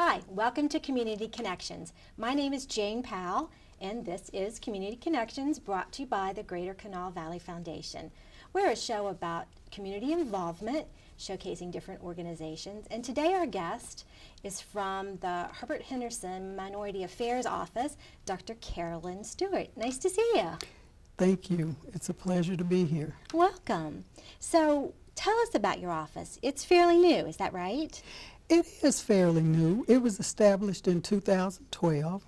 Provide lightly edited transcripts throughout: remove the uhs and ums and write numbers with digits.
Hi, welcome to Community Connections. My name is Jane Powell, and this is Community Connections, brought to you by the Greater Kanawha Valley Foundation. We're a show about community involvement, showcasing different organizations, and today our guest is from the Herbert Henderson Minority Affairs Office, Dr. Carolyn Stuart. Nice to see you. Thank you. It's a pleasure to be here. Welcome. So tell us about your office. It's fairly new, is that right? It is fairly new. It was established in 2012,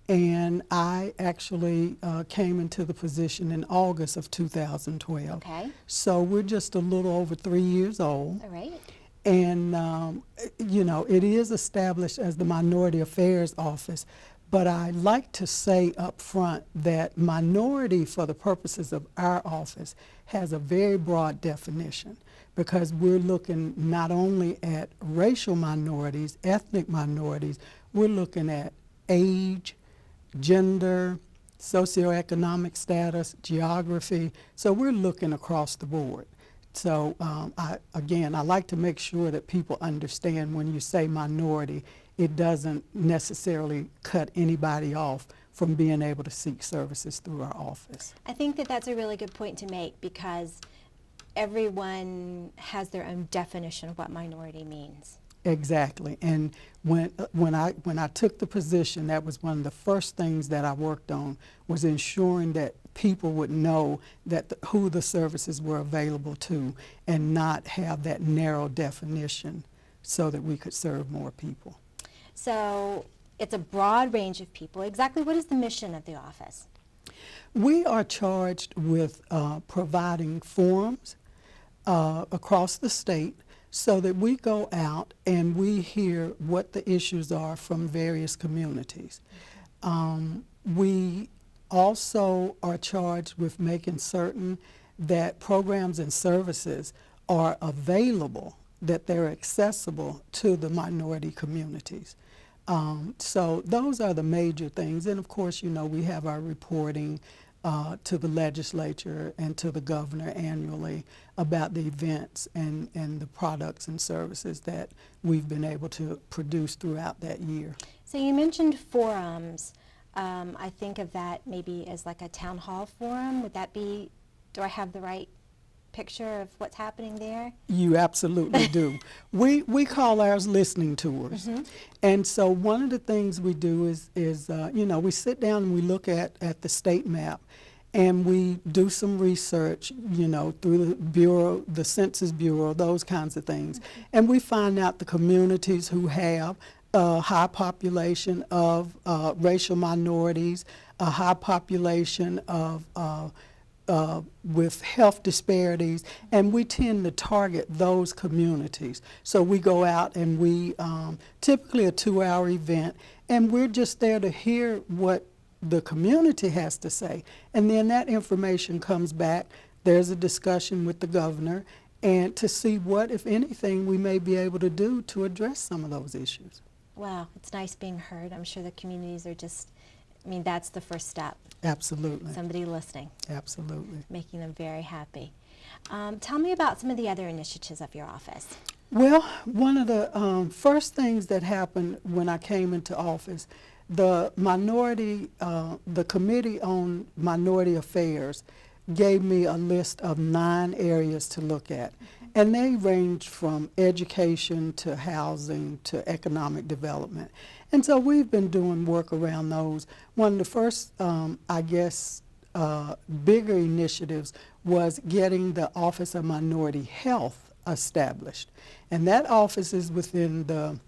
and I actually came into the position in August of 2012. Okay. So we're just a little over 3 years old. All right. And, you know, it is established as the Minority Affairs Office, but I like to say up front that minority, for the purposes of our office, has a very broad definition, because we're looking not only at racial minorities, ethnic minorities, we're looking at age, gender, socioeconomic status, geography. So we're looking across the board. So I like to make sure that people understand when you say minority, it doesn't necessarily cut anybody off from being able to seek services through our office. I think that that's a really good point to make, because everyone has their own definition of what minority means. Exactly. And when I took the position, that was one of the first things that I worked on, was ensuring that people would know that who the services were available to, and not have that narrow definition, so that we could serve more people. So it's a broad range of people. Exactly what is the mission of the office? We are charged with providing forums across the state, so that we go out and we hear what the issues are from various communities. We also are charged with making certain that programs and services are available, that they're accessible to the minority communities. So those are the major things. And of course, you know, we have our reporting to the legislature and to the governor annually about the events and the products and services that we've been able to produce throughout that year. So you mentioned forums. I think of that maybe as like a town hall forum. Would that be, do I have the right picture of what's happening there? You absolutely do. We call ours listening tours. Mm-hmm. And so one of the things we do is you know, we sit down and we look at the state map, and we do some research, you know, through the Bureau, the Census Bureau, those kinds of things. Mm-hmm. And we find out the communities who have a high population of racial minorities, a high population of with health disparities, and we tend to target those communities. So we go out and we, typically a 2-hour event, and we're just there to hear what the community has to say. And then that information comes back. There's a discussion with the governor, and to see what, if anything, we may be able to do to address some of those issues. Wow, it's nice being heard. I'm sure the communities are just, I mean, that's the first step. Absolutely. Somebody listening. Absolutely. Making them very happy. Tell me about some of the other initiatives of your office. Well, one of the first things that happened when I came into office, the Committee on Minority Affairs gave me a list of 9 areas to look at. Mm-hmm. And they range from education to housing to economic development. And so we've been doing work around those. One of the first, bigger initiatives was getting the Office of Minority Health established. And that office is within the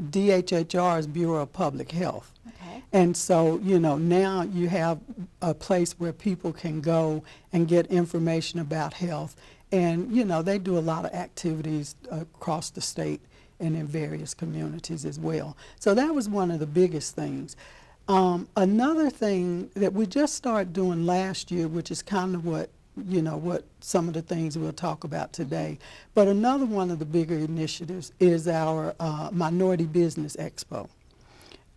DHHR's Bureau of Public Health. Okay. And so, you know, now you have a place where people can go and get information about health. And, you know, they do a lot of activities across the state and in various communities as well. So that was one of the biggest things. Another thing that we just started doing last year, which is kind of what some of the things we'll talk about today, but another one of the bigger initiatives is our Minority Business Expo.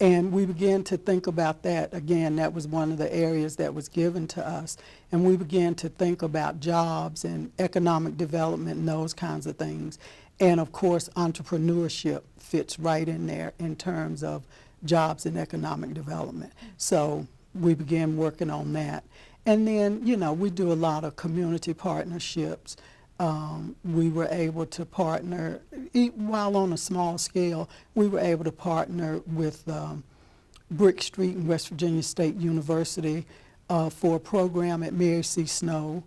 And we began to think about that. Again, that was one of the areas that was given to us. And we began to think about jobs and economic development and those kinds of things. And of course, entrepreneurship fits right in there in terms of jobs and economic development. So we began working on that. And then, you know, we do a lot of community partnerships. We were able to partner, while on a small scale, we were able to partner with Brick Street and West Virginia State University for a program at Mary C. Snow,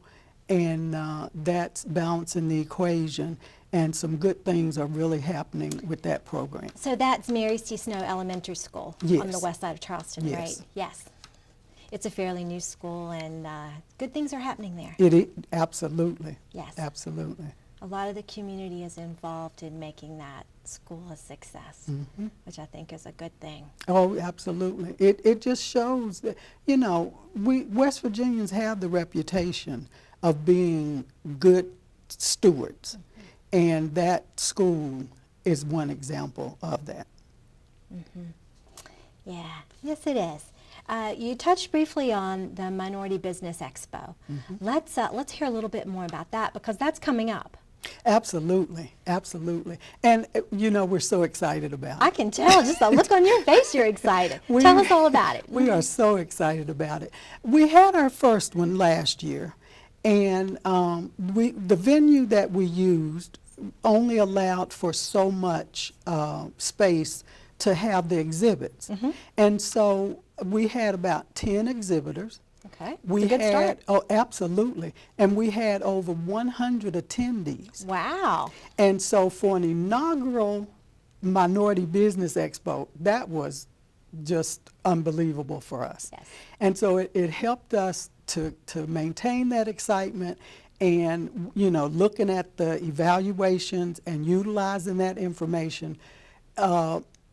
and that's balancing the equation, and some good things are really happening with that program. So that's Mary C. Snow Elementary School on the Yes. west side of Charleston, Yes. right? Yes. It's a fairly new school, and good things are happening there. Absolutely. Yes. Absolutely. A lot of the community is involved in making that school a success, which I think is a good thing. Oh, absolutely. It just shows that, you know, we West Virginians have the reputation of being good stewards, and that school is one example of that. Yeah, yes it is. You touched briefly on the Minority Business Expo. Let's hear a little bit more about that, because that's coming up. Absolutely, absolutely. And, you know, we're so excited about I it. can tell, just the look on your face, you're excited. We- Tell us all about it. We are so excited about it. We had our first one last year, and the venue that we used only allowed for so much space to have the exhibits. And so we had about 10 exhibitors. Okay, We it's a good had, start. oh, absolutely. And we had over 100 attendees. Wow. And so for an inaugural Minority Business Expo, that was just unbelievable for us. Yes. And so it helped us to maintain that excitement, and, you know, looking at the evaluations and utilizing that information,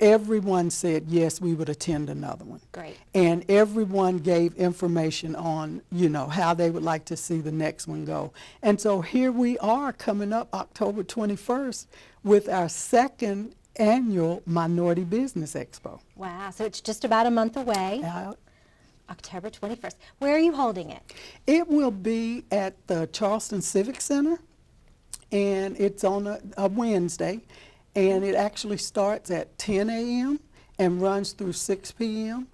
everyone said, yes, we would attend another one. Great. And everyone gave information on, you know, how they would like to see the next one go. And so here we are coming up October 21st with our second annual Minority Business Expo. Wow, so it's just about a month away, October 21st. Where are you holding it? It will be at the Charleston Civic Center, and it's on a Wednesday, and it actually starts at 10 a.m. and runs through 6 p.m.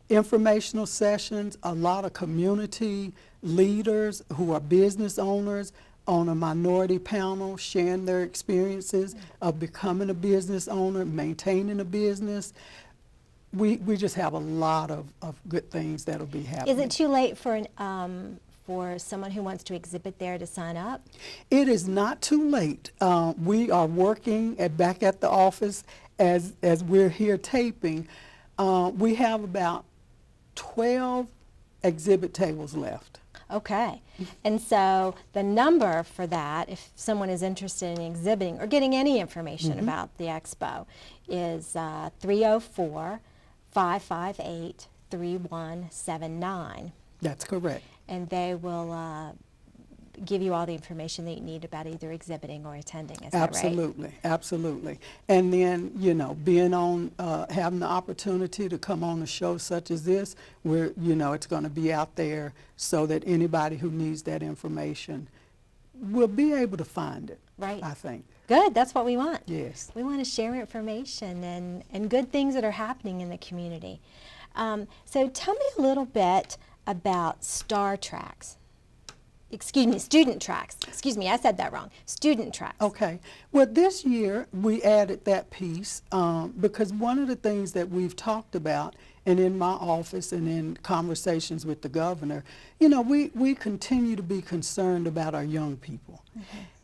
Informational sessions, a lot of community leaders who are business owners on a minority panel sharing their experiences of becoming a business owner, maintaining a business. We just have a lot of good things that'll be happening. Is it too late for for someone who wants to exhibit there to sign up? It is not too late. We are working back at the office as we're here taping. We have about 12 exhibit tables left. Okay. And so the number for that, if someone is interested in exhibiting or getting any information about the expo, is 304-558-3179. That's correct. And they will give you all the information that you need about either exhibiting or attending. Is that right? Absolutely, absolutely. And then, you know, being on, having the opportunity to come on a show such as this, where, you know, it's going to be out there so that anybody who needs that information will be able to find it. Right. I think. Good. That's what we want. Yes. We want to share information and good things that are happening in the community. So tell me a little bit about student tracks. Excuse me, I said that wrong. Student tracks. Okay. Well, this year we added that piece because one of the things that we've talked about, and in my office and in conversations with the governor, you know, we continue to be concerned about our young people.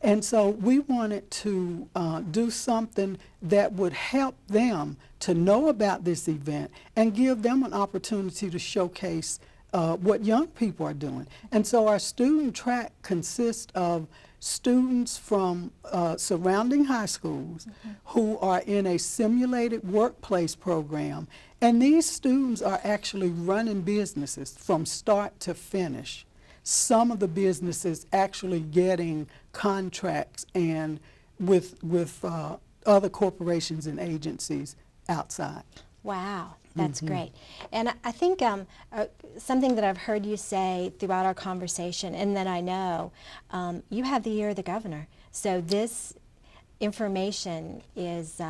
And so we wanted to do something that would help them to know about this event and give them an opportunity to showcase what young people are doing. And so our student track consists of students from surrounding high schools who are in a simulated workplace program. And these students are actually running businesses from start to finish. Some of the businesses actually getting contracts and with other corporations and agencies outside. Wow, that's great. And I think something that I've heard you say throughout our conversation, and that I know, you have the ear of the governor. So this information is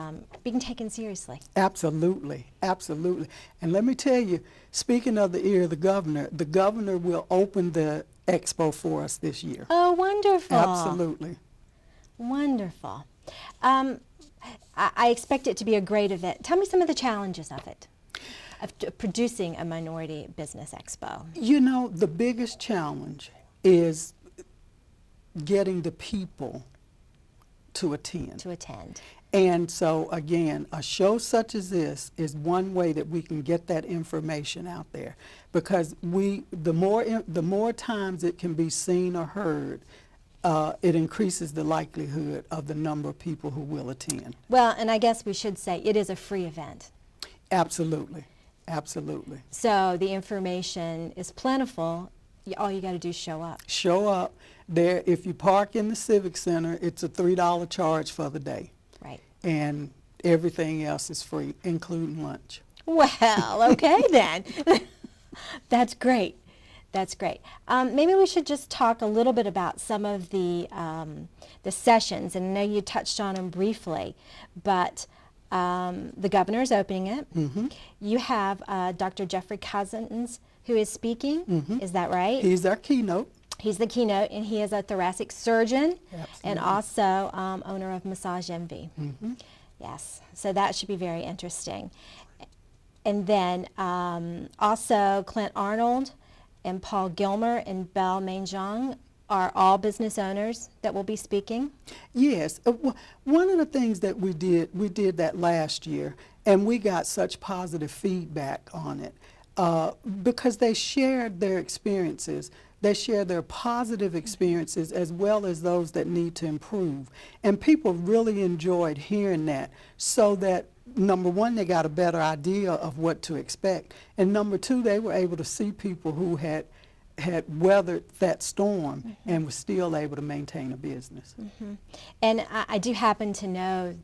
being taken seriously. Absolutely, absolutely. And let me tell you, speaking of the ear of the governor will open the expo for us this year. Oh, wonderful. Absolutely. Wonderful. I expect it to be a great event. Tell me some of the challenges of it, of producing a Minority Business Expo. You know, the biggest challenge is getting the people to attend. And so, again, a show such as this is one way that we can get that information out there, because the more times it can be seen or heard, it increases the likelihood of the number of people who will attend. Well, and I guess we should say it is a free event. Absolutely, absolutely. So the information is plentiful. All you got to do is show up. Show up. There, if you park in the Civic Center, it's a $3 charge for the day. Right. And everything else is free, including lunch. Well, okay then. That's great. That's great. Maybe we should just talk a little bit about some of the sessions. And I know you touched on them briefly, but the governor is opening it. Mm-hmm. You have Dr. Jeffrey Cousins who is speaking. Mm-hmm. Is that right? He's our keynote. He's the keynote, and he is a thoracic surgeon. Absolutely. And also owner of Massage Envy. Mm-hmm. Yes, so that should be very interesting. And then also Clint Arnold and Paul Gilmer and Belle Mainjong are all business owners that will be speaking. Yes. One of the things that we did that last year, and we got such positive feedback on it, because they shared their experiences. They share their positive experiences as well as those that need to improve. And people really enjoyed hearing that, so that, number one, they got a better idea of what to expect. And number two, they were able to see people who had weathered that storm mm-hmm. and were still able to maintain a business. Mm-hmm. And I do happen to know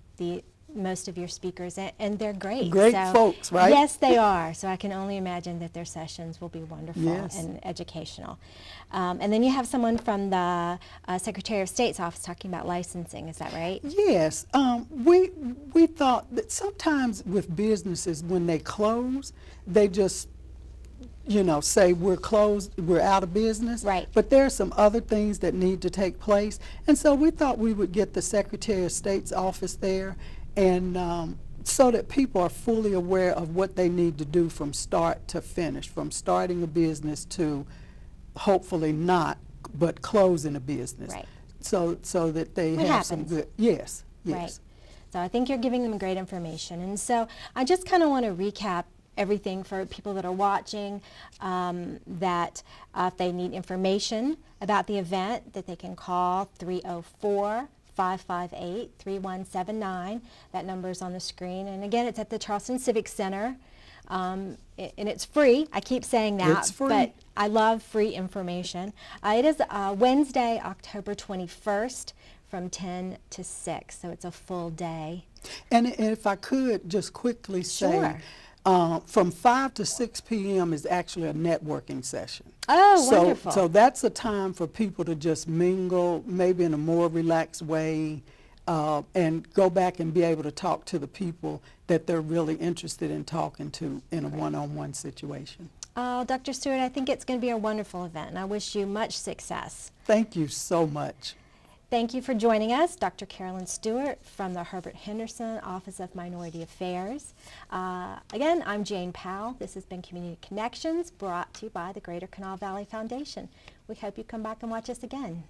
most of your speakers, and they're great. Great folks, right? Yes, they are. So I can only imagine that their sessions will be wonderful yes. and educational. And then you have someone from the Secretary of State's office talking about licensing. Is that right? Yes. We thought that sometimes with businesses, when they close, they just say we're closed, we're out of business. Right. But there are some other things that need to take place. And so we thought we would get the Secretary of State's office there, and so that people are fully aware of what they need to do from start to finish, from starting a business to hopefully not, but closing a business. Right. So that they have some good, yes, yes. Right. So I think you're giving them great information. And so I just kind of want to recap everything for people that are watching, that if they need information about the event, that they can call 304-558-3179. That number is on the screen. And again, it's at the Charleston Civic Center. And it's free. I keep saying that, it's free. But I love free information. It is Wednesday, October 21st from 10 to 6, so it's a full day. And if I could just quickly say, Sure. From 5 to 6 p.m. is actually a networking session. Oh, wonderful. So that's a time for people to just mingle, maybe in a more relaxed way, and go back and be able to talk to the people that they're really interested in talking to in a one-on-one situation. Dr. Stewart, I think it's going to be a wonderful event, and I wish you much success. Thank you so much. Thank you for joining us, Dr. Carolyn Stuart from the Herbert Henderson Office of Minority Affairs. Again, I'm Jane Powell. This has been Community Connections, brought to you by the Greater Kanawha Valley Foundation. We hope you come back and watch us again.